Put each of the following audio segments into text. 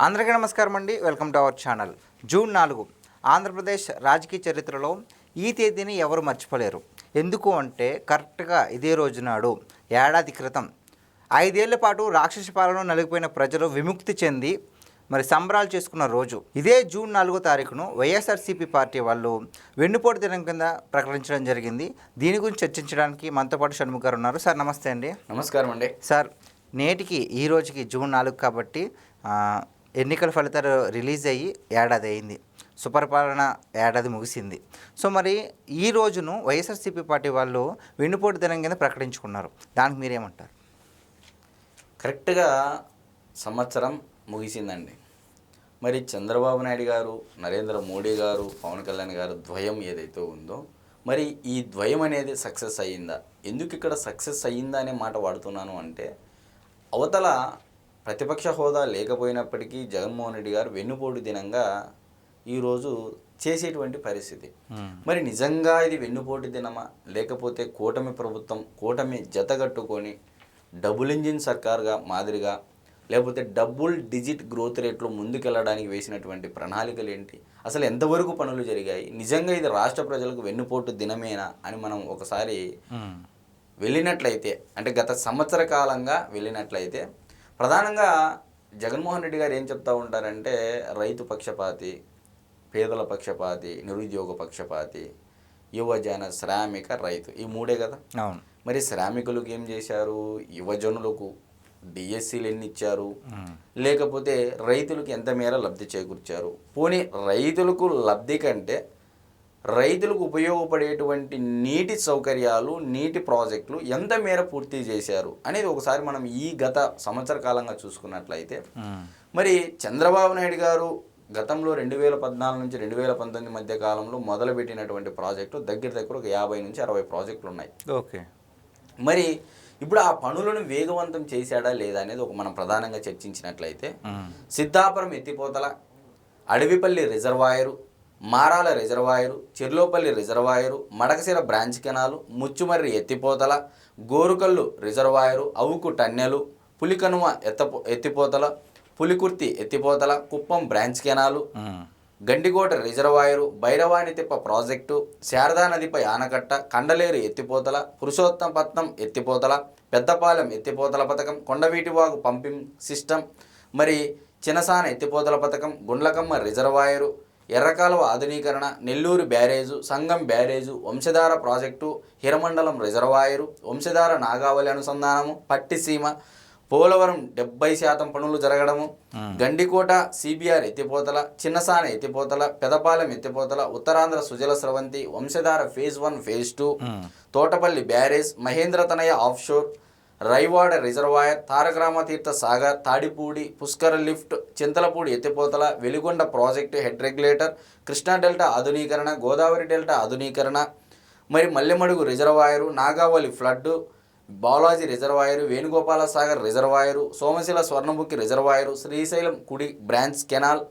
అందరికీ నమస్కారం అండి. Welcome to our channel. June 4 Andhra Pradesh రాజకీయ చరిత్రలో ఈ తేదీని ఎవరు మర్చిపోలేరు. ఎందుకు అంటే కరెక్ట్గా ఇదే రోజు నాడు ఏడాది క్రితం 5 ఏళ్ల పాటు రాక్షస పాలన నలిగిపోయిన ప్రజలు విముక్తి చెంది సంబరాలు చేసుకున్న రోజు. ఇదే జూన్ 4వ తారీఖును వైఎస్ఆర్సీపీ పార్టీ వాళ్ళు వెన్నుపోటు దినం కింద ప్రకటించడం జరిగింది. దీని గురించి చర్చించడానికి మనతో పాటు షణ్ముఖ్ గారు ఉన్నారు. సార్ నమస్తే అండి. నమస్కారం అండి. సార్, నేటికి ఈ రోజుకి జూన్ 4 కాబట్టి ఎన్నికల ఫలితాలు రిలీజ్ అయ్యి ఏడాది అయింది. సుపరిపాలన ఏడాది ముగిసింది. సో మరి ఈ రోజును వైఎస్ఆర్సీపీ పార్టీ వాళ్ళు వెన్నుపోటు దినం కింద ప్రకటించుకున్నారు. దానికి మీరేమంటారు? కరెక్ట్గా సంవత్సరం ముగిసిందండి. మరి చంద్రబాబు నాయుడు గారు, నరేంద్ర మోడీ గారు, పవన్ కళ్యాణ్ గారు ద్వయం ఏదైతే ఉందో, మరి ఈ ద్వయం అనేది సక్సెస్ అయ్యిందా? ఎందుకు ఇక్కడ సక్సెస్ అయ్యిందా అనే మాట వాడుతున్నాను అంటే, అవతల ప్రతిపక్ష హోదా లేకపోయినప్పటికీ జగన్మోహన్ రెడ్డి గారు వెన్నుపోటు దినంగా ఈరోజు చేసేటువంటి పరిస్థితి. మరి నిజంగా ఇది వెన్నుపోటు దినమా, లేకపోతే కూటమి ప్రభుత్వం కూటమి జతగట్టుకొని డబుల్ ఇంజిన్ సర్కార్గా మాదిరిగా, లేకపోతే డబుల్ డిజిట్ గ్రోత్ రేట్లో ముందుకెళ్ళడానికి వేసినటువంటి ప్రణాళికలు ఏంటి, అసలు ఎంతవరకు పనులు జరిగాయి, నిజంగా ఇది రాష్ట్ర ప్రజలకు వెన్నుపోటు దినమేనా అని మనం ఒకసారి వెళ్ళినట్లయితే, అంటే గత సంవత్సర కాలంగా వెళ్ళినట్లయితే, ప్రధానంగా జగన్మోహన్ రెడ్డి గారు ఏం చెప్తూ ఉంటారంటే రైతు పక్షపాతి, పేదల పక్షపాతి, నిరుద్యోగ పక్షపాతి, యువజన, శ్రామిక, రైతు, ఈ మూడే కదా. మరి శ్రామికులకు ఏం చేశారు? యువజనులకు డిఎస్సీలు ఎన్ని ఇచ్చారు? లేకపోతే రైతులకు ఎంత మేర లబ్ధి చేకూర్చారు? పోనీ రైతులకు లబ్ధి కంటే రైతులకు ఉపయోగపడేటువంటి నీటి సౌకర్యాలు, నీటి ప్రాజెక్టులు ఎంత మేర పూర్తి చేశారు అనేది ఒకసారి మనం ఈ గత సంవత్సర కాలంగా చూసుకున్నట్లయితే, మరి చంద్రబాబు నాయుడు గారు గతంలో 2014 నుంచి 2019 మధ్య కాలంలో మొదలుపెట్టినటువంటి ప్రాజెక్టు దగ్గర ఒక 50 నుంచి 60 ప్రాజెక్టులు ఉన్నాయి. ఓకే. మరి ఇప్పుడు ఆ పనులను వేగవంతం చేశాడా లేదా అనేది ఒక మనం ప్రధానంగా చర్చించినట్లయితే, సిద్ధాపురం ఎత్తిపోతల, Adavipalli reservoir, Marala reservoir, Cherlopalli reservoir, Madakasira branch canal, Muchumarri ఎత్తిపోతల, గోరుకల్లు రిజర్వాయరు, అవుకు టన్నెలు, పులికనుమ ఎత్తిపోతల, పులికుర్తి ఎత్తిపోతల, Kuppam branch canal, Gandikota reservoir, Bhairavanitippa project, Sharada నదిపై ఆనకట్ట, కండలేరు ఎత్తిపోతల, పురుషోత్తపట్నం ఎత్తిపోతల, పెద్దపాలెం ఎత్తిపోతల పథకం, కొండవీటివాగు పంపింగ్ సిస్టమ్, మరి చినసాన ఎత్తిపోతల పథకం, గుండ్లకమ్మ రిజర్వాయరు, ఎర్రకాలువ ఆధునీకరణ, Nellore barrage, Sangam barrage, Vamsadhara project, Hiramandalam reservoir, Vamsadhara Nagavali అనుసంధానము, పట్టిసీమ, పోలవరం 70% పనులు జరగడము, గండికోట సిబిఆర్ ఎత్తిపోతల, చిన్నసాన ఎత్తిపోతల, పెదపాలెం ఎత్తిపోతల, Uttarandhra Sujala Sravanthi, Vamsadhara phase 1 phase 2, Thotapalli barrage, Mahendratanaya offshore, Raiwada reservoir, Tarakaramatirtha Sagar, Tadipudi, Pushkara lift, Chintalapudi ఎత్తిపోతల, Veligonda project head regulator, Krishna delta ఆధునీకరణ, గోదావరి డెల్టా ఆధునీకరణ, మరి Mallemadugu reservoir, Nagavali flood, Balaji reservoir, Venugopala Sagar reservoir, Somasila Swarnamukhi reservoir, Srisailam కుడి బ్రాంచ్ కెనాల్,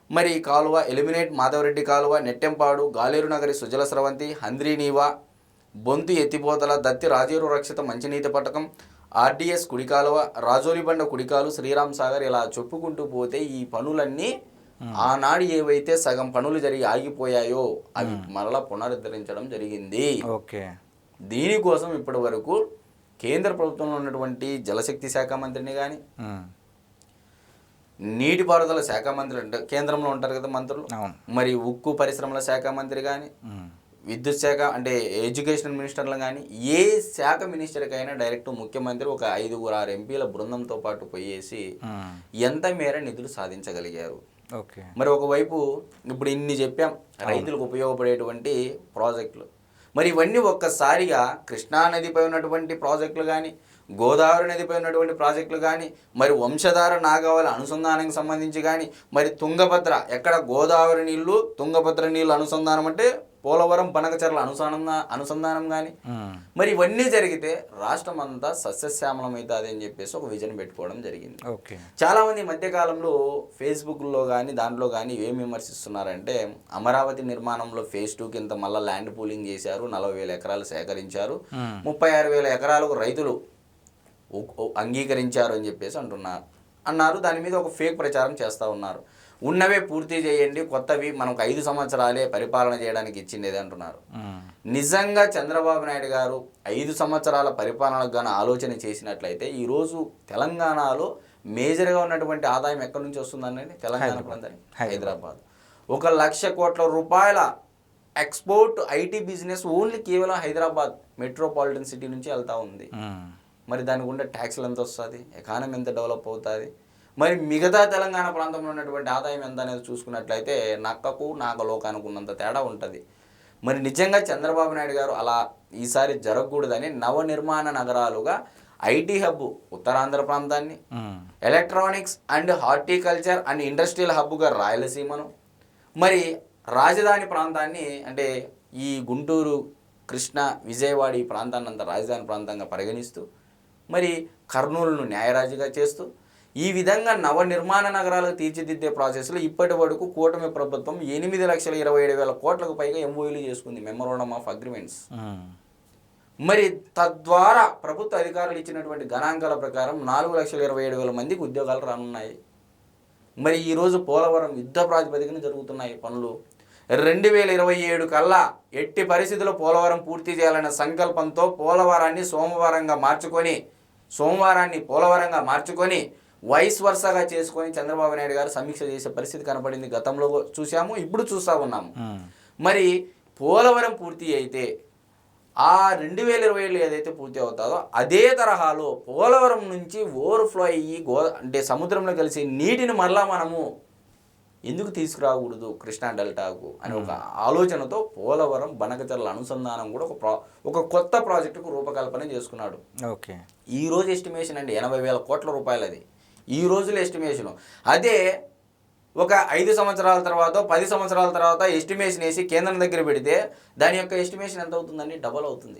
మరి కాలువ, ఎలిమినేట్ మాధవరెడ్డి కాలువ, నెట్టెంపాడు, గాలేరు నగరి సుజల స్రవంతి, హంద్రీనీవా, బొంతు ఎత్తిపోతల, దత్తి రాజేరు రక్షిత మంచినీటి పథకం, ఆర్డీఎస్ కుడికాలువ, రాజోలిబండ కుడికాలు, శ్రీరామ్ సాగర్, ఇలా చెప్పుకుంటూ పోతే ఈ పనులన్నీ ఆనాడు ఏవైతే సగం పనులు జరిగి ఆగిపోయాయో అవి మరలా పునరుద్ధరించడం జరిగింది. ఓకే. దీనికోసం ఇప్పటి వరకు కేంద్ర ప్రభుత్వంలో ఉన్నటువంటి జలశక్తి శాఖ మంత్రిని కానీ, నీటిపారుదల శాఖ మంత్రి అంటే కేంద్రంలో ఉంటారు కదా మంత్రులు, మరి ఉక్కు పరిశ్రమల శాఖ మంత్రి కానీ, విద్యుత్ శాఖ అంటే ఎడ్యుకేషన్ మినిస్టర్లు కానీ, ఏ శాఖ మినిస్టర్కైనా డైరెక్ట్ ముఖ్యమంత్రి ఒక 5-6 ఎంపీల బృందంతో పాటు పోయేసి ఎంత మేర నిధులు సాధించగలిగారు. మరి ఒకవైపు ఇప్పుడు ఇన్ని చెప్పాం రైతులకు ఉపయోగపడేటువంటి ప్రాజెక్టులు, మరి ఇవన్నీ ఒక్కసారిగా కృష్ణా నదిపై ఉన్నటువంటి ప్రాజెక్టులు కానీ, గోదావరి నదిపై ఉన్నటువంటి ప్రాజెక్టులు కానీ, మరి వంశధార నాగావళి అనుసంధానానికి సంబంధించి కానీ, మరి తుంగభద్ర, ఎక్కడ గోదావరి నీళ్లు తుంగభద్ర నీళ్ళు అనుసంధానం అంటే పోలవరం పనకచర్ల అనుసంధానం కానీ, మరి ఇవన్నీ జరిగితే రాష్ట్రం అంతా సస్యశ్యామలం అవుతుంది అని చెప్పేసి ఒక విజన్ పెట్టుకోవడం జరిగింది. చాలామంది మధ్యకాలంలో ఫేస్బుక్లో కానీ దాంట్లో కానీ ఏం విమర్శిస్తున్నారంటే, అమరావతి నిర్మాణంలో ఫేజ్ 2 కింద మళ్ళీ ల్యాండ్ పూలింగ్ చేశారు, 40,000 ఎకరాలు సేకరించారు, 36,000 ఎకరాలకు రైతులు అంగీకరించారు అని చెప్పేసి అంటున్నారు. అన్నారు. దాని మీద ఒక ఫేక్ ప్రచారం చేస్తూ ఉన్నారు. ఉన్నవే పూర్తి చేయండి, కొత్తవి మనకు 5 సంవత్సరాలే పరిపాలన చేయడానికి ఇచ్చిండేది అంటున్నారు. నిజంగా చంద్రబాబు నాయుడు గారు 5 సంవత్సరాల పరిపాలనకు గాను ఆలోచన చేసినట్లయితే ఈరోజు తెలంగాణలో మేజర్గా ఉన్నటువంటి ఆదాయం ఎక్కడి నుంచి వస్తుందండి? తెలంగాణ ప్రాంతానికి హైదరాబాద్. 1,00,000 కోట్ల రూపాయల ఎక్స్పోర్ట్ ఐటీ బిజినెస్ ఓన్లీ కేవలం హైదరాబాద్ మెట్రోపాలిటన్ సిటీ నుంచి వెళ్తూ ఉంది. మరి దానికి ఉండే ట్యాక్స్లు ఎంత వస్తుంది, ఎకానమీ ఎంత డెవలప్ అవుతుంది, మరి మిగతా తెలంగాణ ప్రాంతంలో ఉన్నటువంటి ఆదాయం ఎంత అనేది చూసుకున్నట్లయితే నక్కకు నాగలోకానికి ఉన్నంత తేడా ఉంటుంది. మరి నిజంగా చంద్రబాబు నాయుడు గారు అలా ఈసారి జరగకూడదని నవనిర్మాణ నగరాలుగా ఐటీ హబ్ ఉత్తరాంధ్ర ప్రాంతాన్ని, electronics and horticulture and industrial హబ్గా రాయలసీమను, మరి రాజధాని ప్రాంతాన్ని అంటే ఈ గుంటూరు, కృష్ణా, విజయవాడ ఈ ప్రాంతాన్ని అంతా రాజధాని ప్రాంతంగా పరిగణిస్తూ మరి కర్నూలును న్యాయరాజుగా చేస్తూ ఈ విధంగా నవనిర్మాణ నగరాలకు తీర్చిదిద్దే ప్రాసెస్లో ఇప్పటి వరకు కూటమి ప్రభుత్వం 8,27,000 కోట్లకు పైగా ఎంఓయూలు చేసుకుంది, మెమోరాండమ్ ఆఫ్ అగ్రిమెంట్స్. మరి తద్వారా ప్రభుత్వ అధికారులు ఇచ్చినటువంటి గణాంకాల ప్రకారం 4,27,000 మందికి ఉద్యోగాలు రానున్నాయి. మరి ఈరోజు పోలవరం యుద్ధ ప్రాతిపదికన జరుగుతున్నాయి పనులు. 2027 కల్లా ఎట్టి పరిస్థితుల్లో పోలవరం పూర్తి చేయాలనే సంకల్పంతో సోమవారాన్ని పోలవరంగా మార్చుకొని వైస్ వర్సగా చేసుకొని చంద్రబాబు నాయుడు గారు సమీక్ష చేసే పరిస్థితి కనపడింది. గతంలో చూసాము, ఇప్పుడు చూస్తూ ఉన్నాము. మరి పోలవరం పూర్తి అయితే ఆ 2027 ఏదైతే పూర్తి అవుతుందో అదే తరహాలో పోలవరం నుంచి ఓవర్ఫ్లో అయ్యి అంటే సముద్రంలో కలిసి నీటిని మరలా మనము ఎందుకు తీసుకురాకూడదు కృష్ణా డెల్టాకు అనే ఒక ఆలోచనతో పోలవరం బనకచర్ల అనుసంధానం కూడా ఒక కొత్త ప్రాజెక్టుకు రూపకల్పన చేసుకున్నాడు. ఓకే, ఈ రోజు ఎస్టిమేషన్ అండి 80,000 కోట్ల రూపాయలు. అది ఈ రోజుల ఎస్టిమేషను. అదే ఒక 5 సంవత్సరాల తర్వాత 10 సంవత్సరాల తర్వాత ఎస్టిమేషన్ వేసి కేంద్రం దగ్గర పెడితే దాని యొక్క ఎస్టిమేషన్ ఎంత అవుతుందండి? డబల్ అవుతుంది.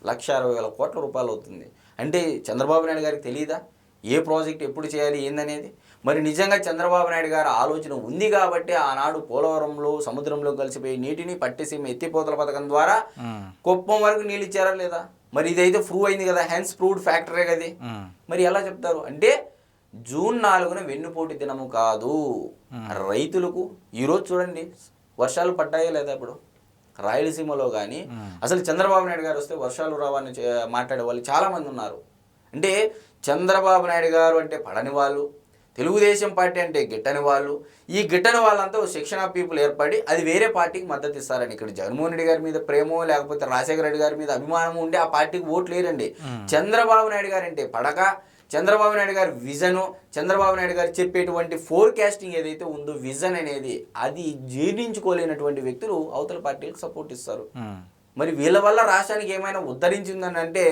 1,60,000 కోట్ల రూపాయలు అవుతుంది. అంటే చంద్రబాబు నాయుడు గారికి తెలియదా ఏ ప్రాజెక్ట్ ఎప్పుడు చేయాలి ఏందనేది? మరి నిజంగా చంద్రబాబు నాయుడు గారి ఆలోచన ఉంది కాబట్టి ఆనాడు పోలవరంలో సముద్రంలో కలిసిపోయి నీటిని పట్టిసీమ ఎత్తిపోతల పథకం ద్వారా కుప్పం వరకు నీళ్ళు ఇచ్చారా లేదా? మరి ఇదైతే ప్రూవ్ అయింది కదా, హెన్స్ ప్రూవ్డ్ ఫ్యాక్టరే కదా. మరి ఎలా చెప్తారు అంటే జూన్ 4న వెన్నుపోటు దినము కాదు రైతులకు. ఈరోజు చూడండి వర్షాలు పడ్డాయా లేదా? ఇప్పుడు రాయలసీమలో కానీ అసలు చంద్రబాబు నాయుడు గారు వస్తే వర్షాలు రావని మాట్లాడే వాళ్ళు చాలామంది ఉన్నారు. అంటే చంద్రబాబు నాయుడు గారు అంటే పడని వాళ్ళు, తెలుగుదేశం పార్టీ అంటే గిట్టని వాళ్ళు, ఈ గిట్టని వాళ్ళంతా ఒక సెక్షన్ ఆఫ్ పీపుల్ ఏర్పడి అది వేరే పార్టీకి మద్దతు ఇస్తారని. ఇక్కడ జగన్మోహన్ రెడ్డి గారి మీద ప్రేమో లేకపోతే రాజశేఖర రెడ్డి గారి మీద అభిమానం ఉండి ఆ పార్టీకి ఓట్లు లేరండి. చంద్రబాబు నాయుడు గారు అంటే పడక, చంద్రబాబు నాయుడు గారి విజను, చంద్రబాబు నాయుడు గారు చెప్పేటువంటి ఫోర్కాస్టింగ్ ఏదైతే ఉందో విజన్ అనేది అది జీర్ణించుకోలేనటువంటి వ్యక్తులు అవతల పార్టీలకు సపోర్ట్ ఇస్తారు. మరి వీళ్ళ వల్ల రాష్ట్రానికి ఏమైనా ఉద్ధరించిందని అంటే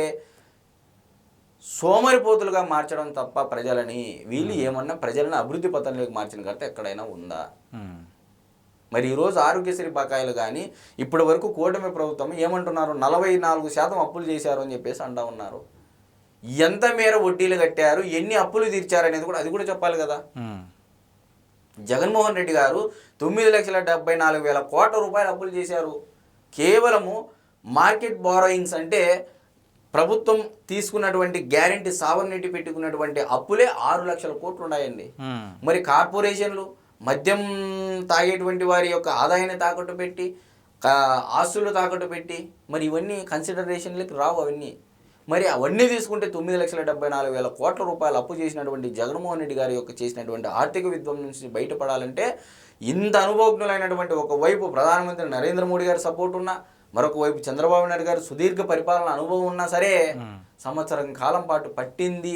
సోమరిపోతులుగా మార్చడం తప్ప ప్రజలని, వీళ్ళు ఏమన్నా ప్రజలను అభివృద్ధి పథంలోకి మార్చిన కడితే ఎక్కడైనా ఉందా? మరి ఈరోజు ఆరోగ్యశ్రీ బకాయిలు కానీ ఇప్పటి వరకు కూటమి ప్రభుత్వం ఏమంటున్నారు? 44% అప్పులు చేశారు అని చెప్పేసి అంటూ ఉన్నారు. ఎంత మేర వడ్డీలు కట్టారు, ఎన్ని అప్పులు తీర్చారు అనేది కూడా అది కూడా చెప్పాలి కదా. జగన్మోహన్ రెడ్డి గారు 9,74,000 కోట్ల రూపాయలు అప్పులు చేశారు. కేవలము మార్కెట్ బారోయింగ్స్ అంటే ప్రభుత్వం తీసుకున్నటువంటి గ్యారెంటీ సావర్నిటీ పెట్టుకున్నటువంటి అప్పులే 6 లక్షల కోట్లు ఉన్నాయండి. మరి కార్పొరేషన్లు మద్యం తాగేటువంటి వారి యొక్క ఆదాయాన్ని తాకట్టు పెట్టి, ఆస్తులు తాకట్టు పెట్టి, మరి ఇవన్నీ కన్సిడరేషన్లకి రావు అవన్నీ. మరి అవన్నీ తీసుకుంటే 9,74,000 కోట్ల రూపాయలు అప్పు చేసినటువంటి జగన్మోహన్ రెడ్డి గారి యొక్క చేసినటువంటి ఆర్థిక విధ్వంసం నుంచి బయటపడాలంటే ఇంత అనుభవజ్ఞులైనటువంటి ఒకవైపు ప్రధానమంత్రి నరేంద్ర మోడీ గారి సపోర్ట్ ఉన్నా, మరొక వైపు చంద్రబాబు నాయుడు గారు సుదీర్ఘ పరిపాలన అనుభవం ఉన్నా సరే సంవత్సరం కాలం పాటు పట్టింది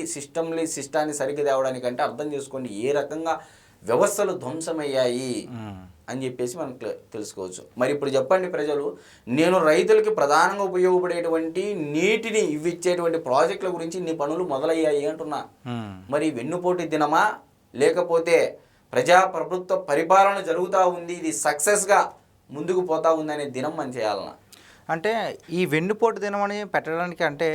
సిస్టాన్ని సరిగ్గా తేవడానికంటే అర్థం చేసుకోండి ఏ రకంగా వ్యవస్థలు ధ్వంసమయ్యాయి అని చెప్పేసి మనం తెలుసుకోవచ్చు. మరి ఇప్పుడు చెప్పండి ప్రజలు, నేను రైతులకి ప్రధానంగా ఉపయోగపడేటువంటి నీటిని ఇవ్విచ్చేటువంటి ప్రాజెక్టుల గురించి ఇన్ని పనులు మొదలయ్యాయి అంటున్నా. మరి వెన్నుపోటు దినమా లేకపోతే ప్రభుత్వ పరిపాలన జరుగుతూ ఉంది, ఇది సక్సెస్గా ముందుకు పోతా ఉందనే దినం మనం చేయాలన్నా? అంటే ఈ వెన్నుపోటు దినం అని పెట్టడానికి అంటే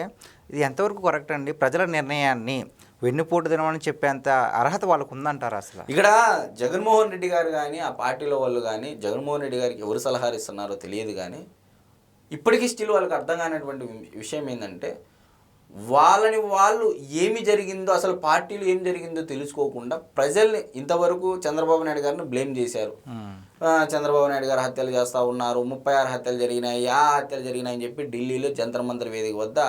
ఇది ఎంతవరకు కరెక్ట్ అండి? ప్రజల నిర్ణయాన్ని వెన్నుపోటు దినం అని చెప్పేంత అర్హత వాళ్ళకు ఉందంటారు అసలు? ఇక్కడ జగన్మోహన్ రెడ్డి గారు కానీ ఆ పార్టీలో వాళ్ళు కానీ జగన్మోహన్ రెడ్డి గారికి ఎవరు సలహాలు ఇస్తున్నారో తెలియదు కానీ ఇప్పటికీ స్టిల్ వాళ్ళకి అర్థం కానటువంటి విషయం ఏంటంటే వాళ్ళని వాళ్ళు ఏమి జరిగిందో అసలు పార్టీలో ఏం జరిగిందో తెలుసుకోకుండా ప్రజల్ని ఇంతవరకు చంద్రబాబు నాయుడు గారిని బ్లేమ్ చేశారు. చంద్రబాబు నాయుడు గారు హత్యలు చేస్తూ ఉన్నారు, 36 హత్యలు జరిగినాయి, ఆ హత్యలు జరిగినాయని చెప్పి ఢిల్లీలో జంతర్ మంతర్ వేదిక వద్ద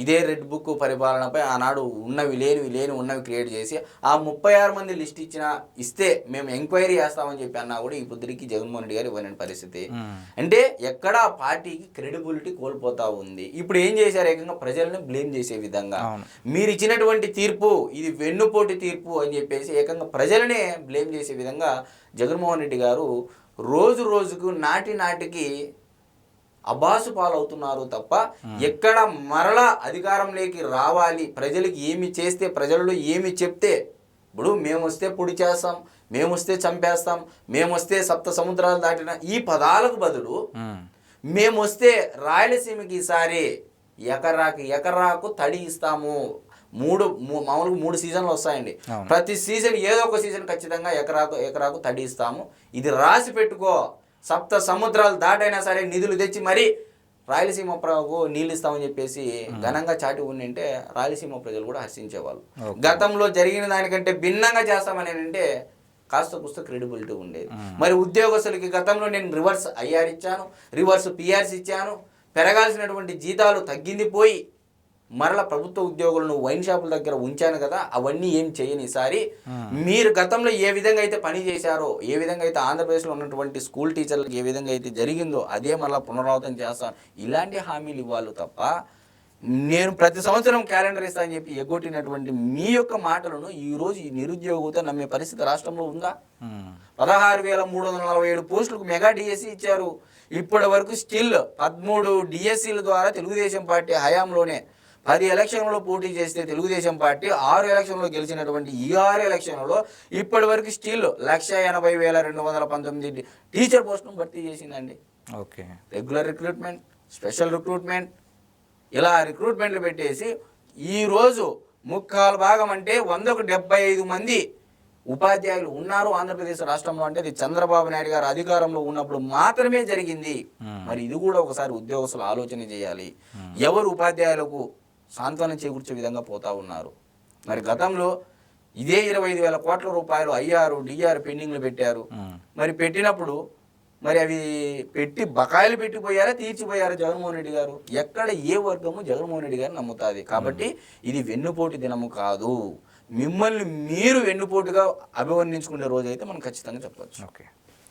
ఇదే రెడ్ బుక్ పరిపాలనపై ఆనాడు ఉన్నవి లేని ఉన్నవి క్రియేట్ చేసి ఆ 36 మంది లిస్ట్ ఇస్తే మేము ఎంక్వైరీ చేస్తామని చెప్పి అన్నా కూడా ఈ పొద్దురికి జగన్మోహన్ రెడ్డి గారు ఇవ్వని పరిస్థితి. అంటే ఎక్కడ ఆ పార్టీకి క్రెడిబిలిటీ కోల్పోతా ఉంది. ఇప్పుడు ఏం చేశారు, ఏకంగా ప్రజలను బ్లేమ్ చేసే విధంగా మీరు ఇచ్చినటువంటి తీర్పు ఇది వెన్నుపోటు తీర్పు అని చెప్పేసి ఏకంగా ప్రజలనే బ్లేమ్ చేసే విధంగా జగన్మోహన్ రెడ్డి గారు రోజు రోజుకు నాటికి అబాసు పాలవుతున్నారు తప్ప ఎక్కడ మరలా అధికారంలోకి రావాలి, ప్రజలకి ఏమి చేస్తే, ప్రజల్లో ఏమి చెప్తే, ఇప్పుడు మేము వస్తే పొడి చేస్తాం, మేము వస్తే చంపేస్తాం, మేము వస్తే 7 సముద్రాలు దాటిన ఈ పదాలకు బదులు మేము వస్తే రాయలసీమకి ఈసారి ఎకరాకు తడి ఇస్తాము. మామూలుగా 3 సీజన్లు వస్తాయండి. ప్రతి సీజన్ ఏదో ఒక సీజన్ ఖచ్చితంగా ఎకరాకు తడి ఇస్తాము, ఇది రాసి పెట్టుకో, 7 సముద్రాలు దాటైనా సరే నిధులు తెచ్చి మరి రాయలసీమ నీళ్ళు ఇస్తామని చెప్పేసి ఘనంగా చాటి ఉండింటే రాయలసీమ ప్రజలు కూడా హర్షించేవాళ్ళు. గతంలో జరిగిన దానికంటే భిన్నంగా చేస్తామని అంటే కాస్త పుస్త క్రెడిబిలిటీ ఉండేది. మరి ఉద్యోగస్తులకి గతంలో నేను రివర్స్ ఐఆర్ ఇచ్చాను, రివర్స్ పిఆర్స్ ఇచ్చాను, పెరగాల్సినటువంటి జీతాలు తగ్గింది పోయి మరలా ప్రభుత్వ ఉద్యోగులను వైన్ షాపుల దగ్గర ఉంచాను కదా, అవన్నీ ఏం చేయని ఈసారి మీరు గతంలో ఏ విధంగా అయితే పని చేశారో, ఏ విధంగా అయితే ఆంధ్రప్రదేశ్లో ఉన్నటువంటి స్కూల్ టీచర్లకు ఏ విధంగా అయితే జరిగిందో అదే మరలా పునరావృతం చేస్తాను, ఇలాంటి హామీలు ఇవ్వాలి తప్ప నేను ప్రతి సంవత్సరం క్యాలెండర్ ఇస్తానని చెప్పి ఎగ్గొట్టినటువంటి మీ యొక్క మాటలను ఈరోజు ఈ నిరుద్యోగితో నమ్మే పరిస్థితి రాష్ట్రంలో ఉందా? 16,347 పోస్టులకు మెగా డిఎస్సి ఇచ్చారు. ఇప్పటి వరకు స్టిల్ 13 డిఎస్సీల ద్వారా తెలుగుదేశం పార్టీ హయాంలోనే 10 ఎలక్షన్లలో పోటీ చేస్తే తెలుగుదేశం పార్టీ 6 ఎలక్షన్లో గెలిచినటువంటి ఈ 6 ఎలక్షన్లలో ఇప్పటి వరకు స్టిల్ 1,80,219 టీచర్ పోస్టును భర్తీ చేసిందండి. Okay, regular recruitment, special recruitment, ఇలా రిక్రూట్మెంట్లు పెట్టేసి ఈరోజు 3/4 అంటే 100కు 75 మంది ఉపాధ్యాయులు ఉన్నారు ఆంధ్రప్రదేశ్ రాష్ట్రంలో. అంటే అది చంద్రబాబు నాయుడు గారు అధికారంలో ఉన్నప్పుడు మాత్రమే జరిగింది. మరి ఇది కూడా ఒకసారి ఉద్యోగస్తులు ఆలోచన చేయాలి. ఎవరు ఉపాధ్యాయులకు సాంత్వనం చేకూర్చే విధంగా పోతా ఉన్నారు. మరి గతంలో ఇదే 25,000 కోట్ల రూపాయలు ఐఆర్ డిఆర్ పెండింగ్లు పెట్టారు. మరి పెట్టినప్పుడు మరి అవి పెట్టి బకాయిలు పెట్టిపోయారా, తీర్చిపోయారా జగన్మోహన్ రెడ్డి గారు? ఎక్కడ ఏ వర్గము జగన్మోహన్ రెడ్డి గారు నమ్ముతుంది? కాబట్టి ఇది వెన్నుపోటు దినము కాదు, మిమ్మల్ని మీరు వెన్నుపోటుగా అభివర్ణించుకునే రోజు అయితే మనం ఖచ్చితంగా చెప్పవచ్చు. ఓకే,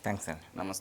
థ్యాంక్స్ అండి. నమస్తే.